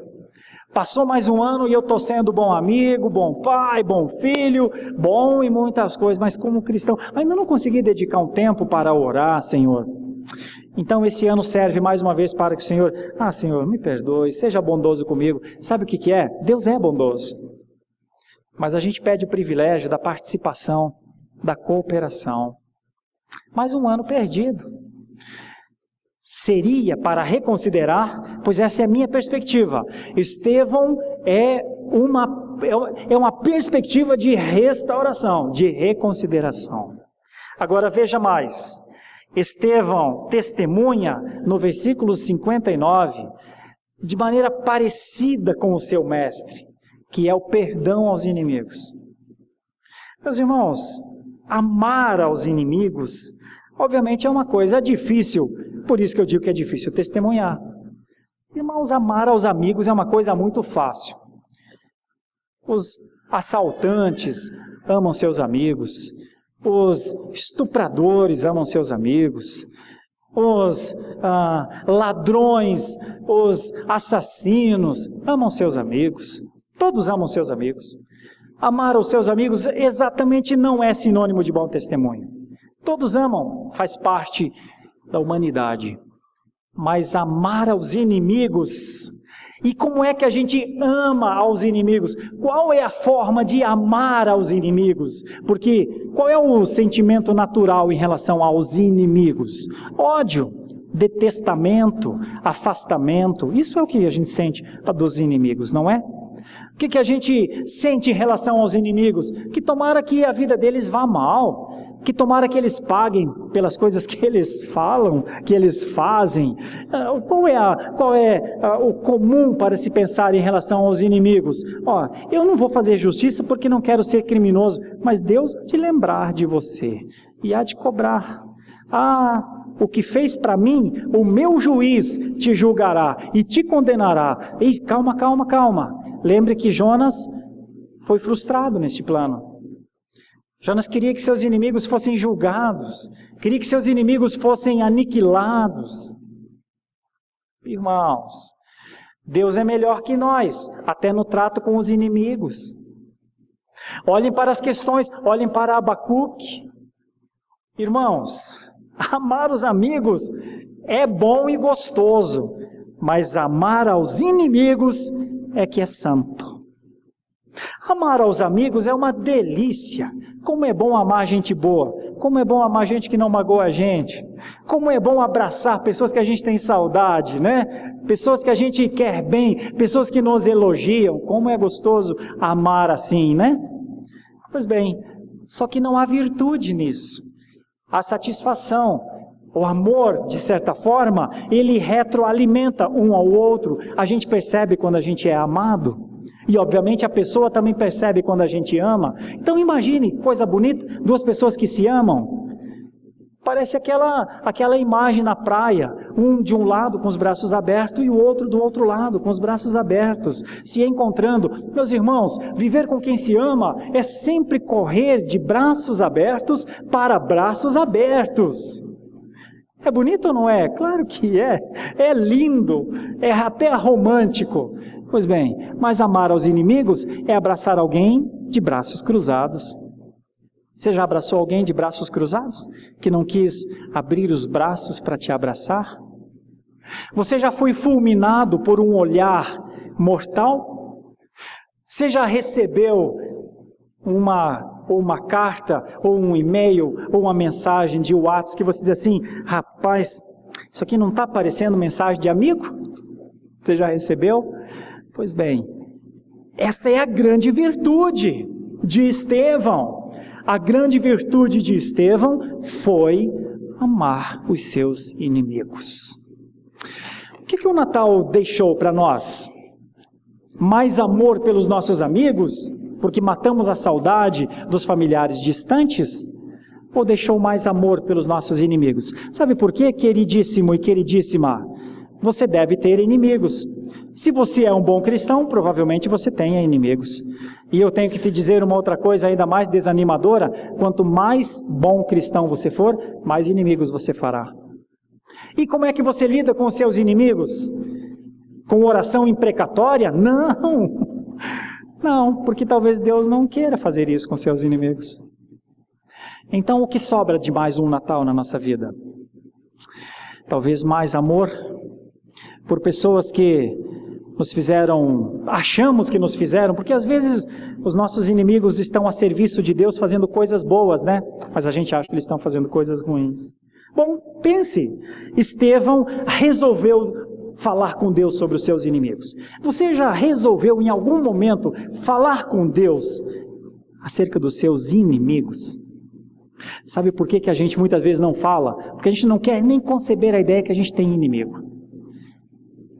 Passou mais um ano e eu estou sendo bom amigo, bom pai, bom filho, bom em muitas coisas, mas como cristão, ainda não consegui dedicar um tempo para orar, Senhor. Então esse ano serve mais uma vez para que o Senhor, Senhor, me perdoe, seja bondoso comigo. Sabe o que é? Deus é bondoso. Mas a gente pede o privilégio da participação, da cooperação. Mais um ano perdido. Seria para reconsiderar, pois essa é a minha perspectiva. Estevão é uma perspectiva de restauração, de reconsideração. Agora veja mais. Estevão testemunha no versículo 59 de maneira parecida com o seu mestre, que é o perdão aos inimigos. Meus irmãos, amar aos inimigos, obviamente é uma coisa difícil, por isso que eu digo que é difícil testemunhar. Irmãos, amar aos amigos é uma coisa muito fácil. Os assaltantes amam seus amigos, os estupradores amam seus amigos, os ladrões, os assassinos amam seus amigos. Todos amam seus amigos. Amar os seus amigos exatamente não é sinônimo de bom testemunho. Todos amam, faz parte da humanidade. Mas amar aos inimigos, e como é que a gente ama aos inimigos? Qual é a forma de amar aos inimigos? Porque qual é o sentimento natural em relação aos inimigos? Ódio, detestamento, afastamento. Isso é o que a gente sente dos inimigos, não é? O que a gente sente em relação aos inimigos? Que tomara que a vida deles vá mal, que tomara que eles paguem pelas coisas que eles falam, que eles fazem. Qual é o comum para se pensar em relação aos inimigos? Eu não vou fazer justiça porque não quero ser criminoso, mas Deus há de lembrar de você e há de cobrar. O que fez para mim, o meu juiz te julgará e te condenará. Ei, calma. Lembre que Jonas foi frustrado neste plano. Jonas queria que seus inimigos fossem julgados, queria que seus inimigos fossem aniquilados. Irmãos, Deus é melhor que nós, até no trato com os inimigos. Olhem para as questões, olhem para Abacuque. Irmãos, amar os amigos é bom e gostoso, mas amar aos inimigos é que é santo. Amar aos amigos é uma delícia. Como é bom amar gente boa, como é bom amar gente que não magoa a gente, como é bom abraçar pessoas que a gente tem saudade, né? Pessoas que a gente quer bem, pessoas que nos elogiam, como é gostoso amar assim, né? Pois bem, só que não há virtude nisso. A satisfação, o amor, de certa forma, ele retroalimenta um ao outro. A gente percebe quando a gente é amado. E obviamente a pessoa também percebe quando a gente ama. Então imagine, coisa bonita, duas pessoas que se amam. Parece aquela imagem na praia, um de um lado com os braços abertos e o outro do outro lado com os braços abertos, se encontrando. Meus irmãos, viver com quem se ama é sempre correr de braços abertos para braços abertos. É bonito ou não é? Claro que é. É lindo, é até romântico. Pois bem, mas amar aos inimigos é abraçar alguém de braços cruzados. Você já abraçou alguém de braços cruzados? Que não quis abrir os braços para te abraçar? Você já foi fulminado por um olhar mortal? Você já recebeu uma carta, ou um e-mail, ou uma mensagem de WhatsApp que você diz assim: rapaz, isso aqui não está parecendo mensagem de amigo? Você já recebeu? Pois bem, essa é a grande virtude de Estevão. A grande virtude de Estevão foi amar os seus inimigos. O que o Natal deixou para nós? Mais amor pelos nossos amigos, porque matamos a saudade dos familiares distantes? Ou deixou mais amor pelos nossos inimigos? Sabe por quê, queridíssimo e queridíssima? Você deve ter inimigos. Se você é um bom cristão, provavelmente você tenha inimigos. E eu tenho que te dizer uma outra coisa ainda mais desanimadora: quanto mais bom cristão você for, mais inimigos você fará. E como é que você lida com os seus inimigos? Com oração imprecatória? Não, porque talvez Deus não queira fazer isso com seus inimigos. Então o que sobra de mais um Natal na nossa vida? Talvez mais amor por pessoas que nos fizeram, achamos que nos fizeram, porque às vezes os nossos inimigos estão a serviço de Deus fazendo coisas boas, né? Mas a gente acha que eles estão fazendo coisas ruins. Bom, pense, Estevão resolveu falar com Deus sobre os seus inimigos. Você já resolveu em algum momento falar com Deus acerca dos seus inimigos? Sabe por que a gente muitas vezes não fala? Porque a gente não quer nem conceber a ideia que a gente tem inimigo.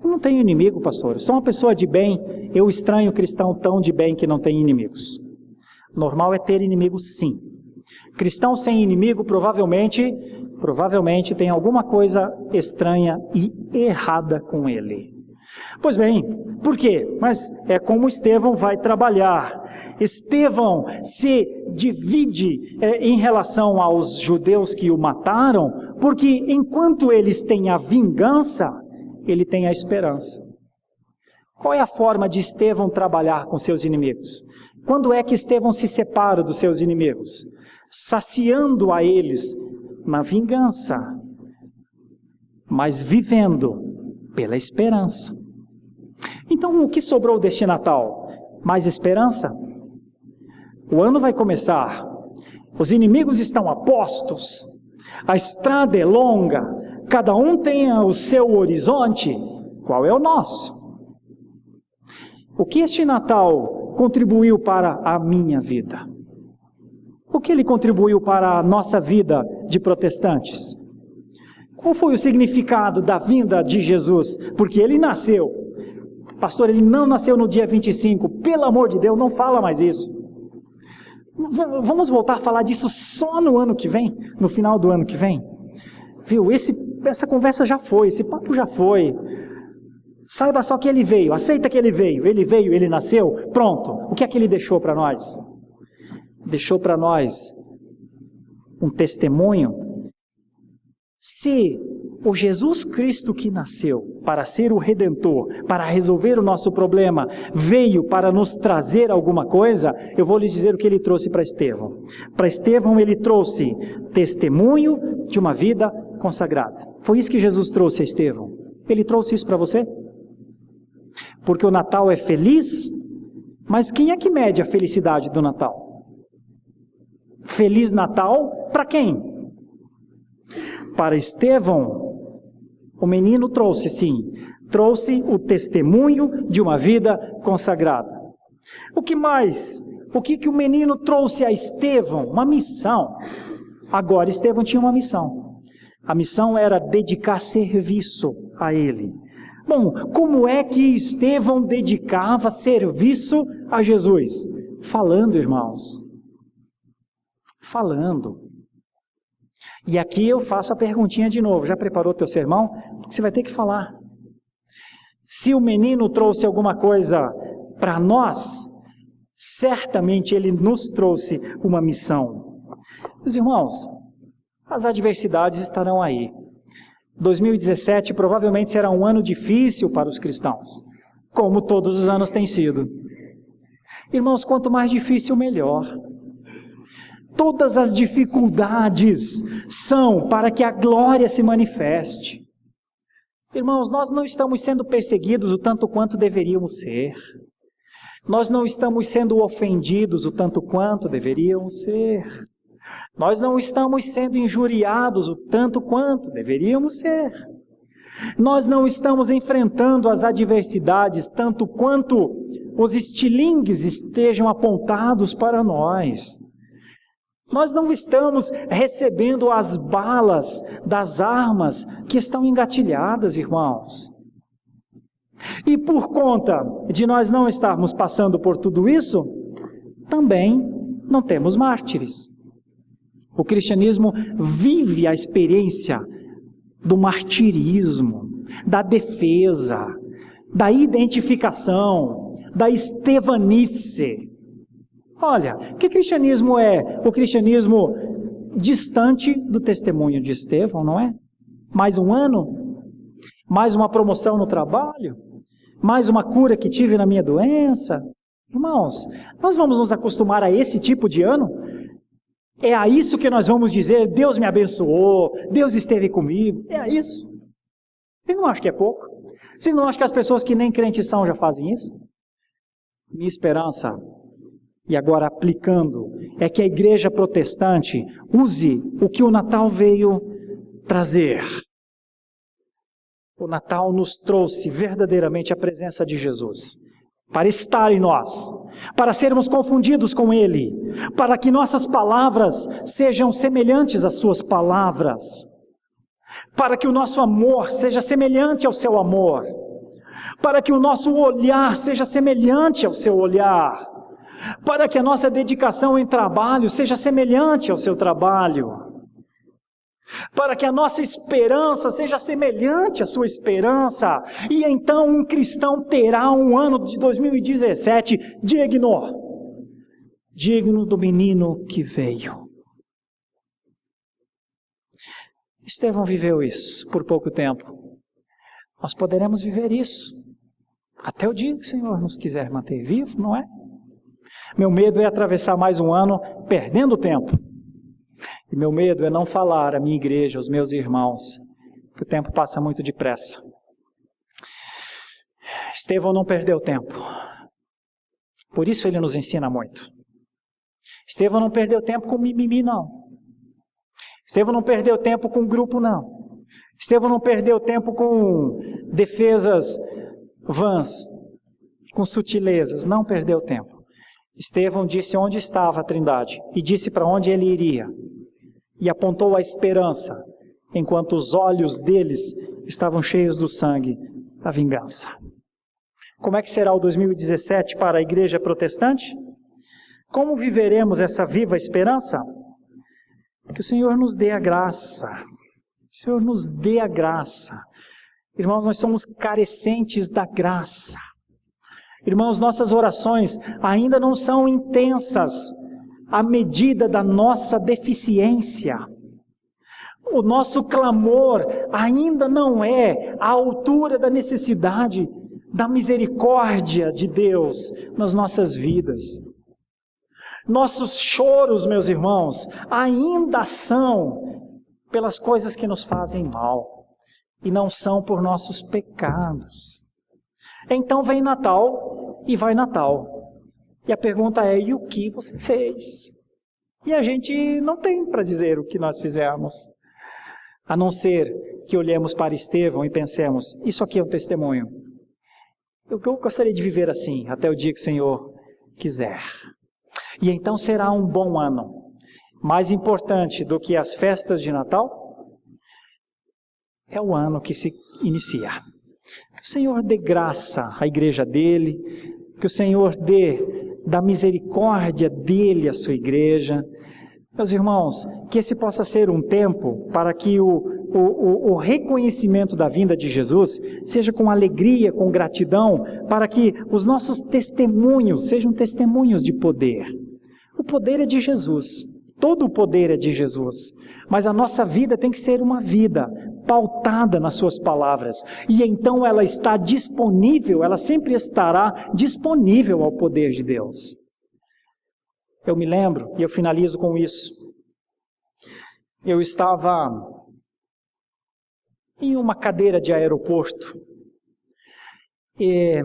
Eu não tenho inimigo, pastor. Eu sou uma pessoa de bem. Eu estranho cristão tão de bem que não tem inimigos. Normal é ter inimigos, sim. Cristão sem inimigo provavelmente tem alguma coisa estranha e errada com ele. Pois bem, por quê? Mas é como Estevão vai trabalhar. Estevão se divide em relação aos judeus que o mataram, porque enquanto eles têm a vingança, ele tem a esperança. Qual é a forma de Estevão trabalhar com seus inimigos? Quando é que Estevão se separa dos seus inimigos? Saciando a eles na vingança, mas vivendo pela esperança. Então, o que sobrou deste Natal? Mais esperança? O ano vai começar, os inimigos estão a postos, a estrada é longa, cada um tem o seu horizonte. Qual é o nosso? O que este Natal contribuiu para a minha vida? O que ele contribuiu para a nossa vida de protestantes? Qual foi o significado da vinda de Jesus? Porque ele nasceu. Pastor, ele não nasceu no dia 25. Pelo amor de Deus, não fala mais isso. Vamos voltar a falar disso só no ano que vem? No final do ano que vem? Viu? Essa conversa já foi, esse papo já foi. Saiba só que ele veio, aceita que ele veio, ele nasceu, pronto. O que é que ele deixou para nós? Deixou para nós um testemunho. Se o Jesus Cristo que nasceu para ser o Redentor, para resolver o nosso problema, veio para nos trazer alguma coisa, eu vou lhes dizer o que ele trouxe para Estevão. Para Estevão ele trouxe testemunho de uma vida consagrada. Foi isso que Jesus trouxe a Estevão. Ele trouxe isso para você? Porque o Natal é feliz, mas quem é que mede a felicidade do Natal? Feliz Natal para quem? Para Estevão, o menino trouxe sim, trouxe o testemunho de uma vida consagrada. O que mais? O que o menino trouxe a Estevão? Uma missão. Agora Estevão tinha uma missão. A missão era dedicar serviço a ele. Bom, como é que Estevão dedicava serviço a Jesus? Falando, irmãos. Falando. E aqui eu faço a perguntinha de novo. Já preparou teu sermão? Você vai ter que falar. Se o menino trouxe alguma coisa para nós, certamente ele nos trouxe uma missão. Meus irmãos, as adversidades estarão aí. 2017 provavelmente será um ano difícil para os cristãos, como todos os anos têm sido. Irmãos, quanto mais difícil, melhor. Todas as dificuldades são para que a glória se manifeste. Irmãos, nós não estamos sendo perseguidos o tanto quanto deveríamos ser. Nós não estamos sendo ofendidos o tanto quanto deveríamos ser. Nós não estamos sendo injuriados o tanto quanto deveríamos ser. Nós não estamos enfrentando as adversidades tanto quanto os estilingues estejam apontados para nós. Nós não estamos recebendo as balas das armas que estão engatilhadas, irmãos. E por conta de nós não estarmos passando por tudo isso, também não temos mártires. O cristianismo vive a experiência do martirismo, da defesa, da identificação, da estevanice. Olha, que cristianismo é? O cristianismo distante do testemunho de Estevão, não é? Mais um ano? Mais uma promoção no trabalho? Mais uma cura que tive na minha doença? Irmãos, nós vamos nos acostumar a esse tipo de ano? É a isso que nós vamos dizer, Deus me abençoou, Deus esteve comigo, é a isso. Vocês não acham que é pouco? Vocês não acham que as pessoas que nem crentes são já fazem isso? Minha esperança, e agora aplicando, é que a igreja protestante use o que o Natal veio trazer. O Natal nos trouxe verdadeiramente a presença de Jesus, para estar em nós, para sermos confundidos com Ele, para que nossas palavras sejam semelhantes às suas palavras, para que o nosso amor seja semelhante ao seu amor, para que o nosso olhar seja semelhante ao seu olhar, para que a nossa dedicação em trabalho seja semelhante ao seu trabalho, para que a nossa esperança seja semelhante à sua esperança, e então um cristão terá um ano de 2017 digno do menino que veio. Estevão viveu isso por pouco tempo. Nós poderemos viver isso. Até o dia que o Senhor nos quiser manter vivo, não é? Meu medo é atravessar mais um ano perdendo tempo. E meu medo é não falar à minha igreja, aos meus irmãos, que o tempo passa muito depressa. Estevão não perdeu tempo. Por isso ele nos ensina muito. Estevão não perdeu tempo com mimimi, não. Estevão não perdeu tempo com grupo, não. Estevão não perdeu tempo com defesas vãs, com sutilezas. Não perdeu tempo. Estevão disse onde estava a Trindade e disse para onde ele iria. E apontou a esperança, enquanto os olhos deles estavam cheios do sangue da vingança. Como é que será o 2017 para a igreja protestante? Como viveremos essa viva esperança? Que o Senhor nos dê a graça. O Senhor nos dê a graça. Irmãos, nós somos carecentes da graça. Irmãos, nossas orações ainda não são intensas à medida da nossa deficiência. O nosso clamor ainda não é à altura da necessidade da misericórdia de Deus nas nossas vidas. Nossos choros, meus irmãos, ainda são pelas coisas que nos fazem mal e não são por nossos pecados. Então vem Natal e vai Natal. E a pergunta é, e o que você fez? E a gente não tem para dizer o que nós fizemos, a não ser que olhemos para Estevão e pensemos, isso aqui é um testemunho. Eu gostaria de viver assim, até o dia que o Senhor quiser. E então será um bom ano. Mais importante do que as festas de Natal, é o ano que se inicia. Que o Senhor dê graça à igreja dele, que o Senhor dê da misericórdia dele à sua igreja. Meus irmãos, que esse possa ser um tempo para que o reconhecimento da vinda de Jesus seja com alegria, com gratidão, para que os nossos testemunhos sejam testemunhos de poder. O poder é de Jesus, todo o poder é de Jesus, mas a nossa vida tem que ser uma vida pautada nas suas palavras, e então ela está disponível, ela sempre estará disponível ao poder de Deus. Eu me lembro, e eu finalizo com isso, eu estava em uma cadeira de aeroporto, e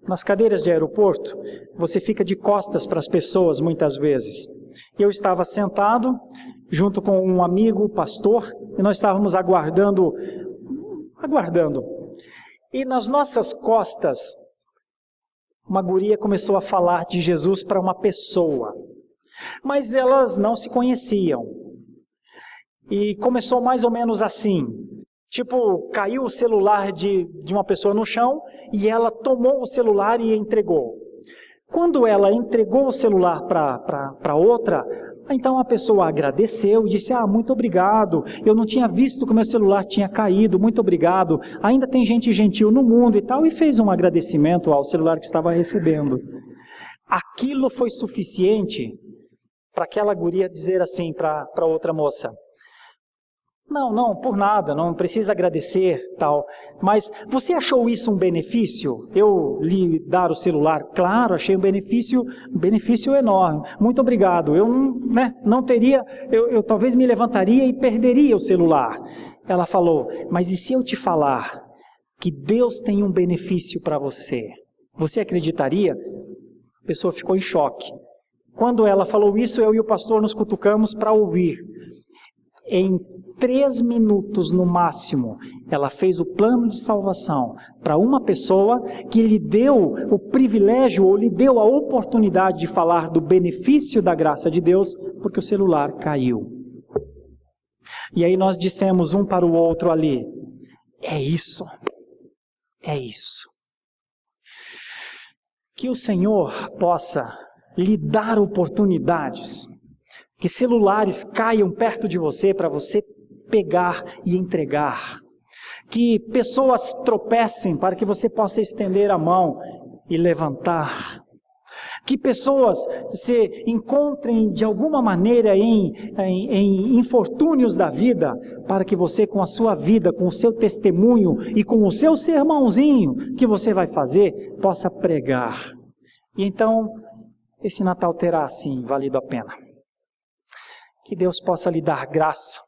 nas cadeiras de aeroporto, você fica de costas para as pessoas muitas vezes. Eu estava sentado junto com um amigo pastor, e nós estávamos aguardando. E nas nossas costas, uma guria começou a falar de Jesus para uma pessoa, mas elas não se conheciam. E começou mais ou menos assim, tipo, caiu o celular de uma pessoa no chão, e ela tomou o celular e entregou. Quando ela entregou o celular para outra, então a pessoa agradeceu e disse, muito obrigado, eu não tinha visto que o meu celular tinha caído, muito obrigado, ainda tem gente gentil no mundo e tal, e fez um agradecimento ao celular que estava recebendo. Aquilo foi suficiente para aquela guria dizer assim para outra moça, não, por nada, não precisa agradecer, tal. Mas você achou isso um benefício? Eu lhe dar o celular? Claro, achei um benefício enorme. Muito obrigado. Eu não teria, eu talvez me levantaria e perderia o celular. Ela falou, mas e se eu te falar que Deus tem um benefício para você? Você acreditaria? A pessoa ficou em choque. Quando ela falou isso, eu e o pastor nos cutucamos para ouvir. Em 3 minutos no máximo, ela fez o plano de salvação para uma pessoa que lhe deu o privilégio ou lhe deu a oportunidade de falar do benefício da graça de Deus, porque o celular caiu. E aí nós dissemos um para o outro ali, é isso. Que o Senhor possa lhe dar oportunidades, que celulares caiam perto de você para você pegar e entregar, que pessoas tropecem para que você possa estender a mão e levantar. Que pessoas se encontrem de alguma maneira em infortúnios da vida, para que você, com a sua vida, com o seu testemunho e com o seu sermãozinho que você vai fazer, possa pregar. E então, esse Natal terá, sim, valido a pena. Que Deus possa lhe dar graça,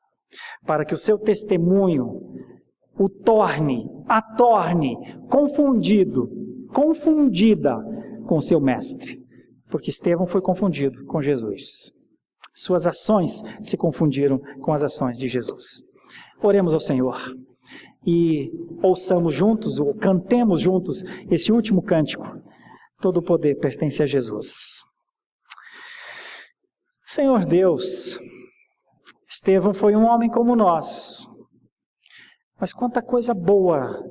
para que o seu testemunho a torne confundida com o seu mestre. Porque Estevão foi confundido com Jesus. Suas ações se confundiram com as ações de Jesus. Oremos ao Senhor e ouçamos juntos, ou cantemos juntos, esse último cântico. Todo o poder pertence a Jesus. Senhor Deus, Estevão foi um homem como nós. Mas quanta coisa boa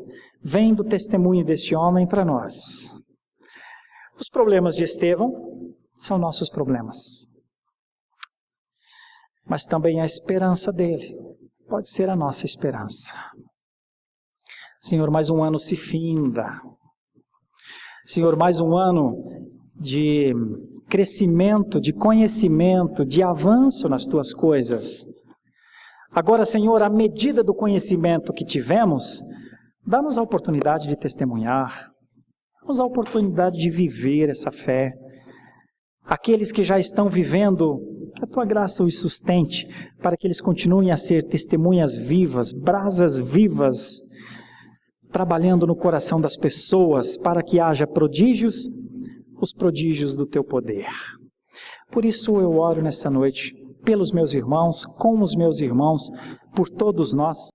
vem do testemunho deste homem para nós. Os problemas de Estevão são nossos problemas. Mas também a esperança dele pode ser a nossa esperança. Senhor, mais um ano se finda. Senhor, mais um ano de crescimento, de conhecimento, de avanço nas tuas coisas. Agora, Senhor, à medida do conhecimento que tivemos, dá-nos a oportunidade de testemunhar, dá-nos a oportunidade de viver essa fé. Aqueles que já estão vivendo, que a tua graça os sustente, para que eles continuem a ser testemunhas vivas, brasas vivas, trabalhando no coração das pessoas, para que haja prodígios, os prodígios do teu poder. Por isso eu oro nessa noite, pelos meus irmãos, com os meus irmãos, por todos nós,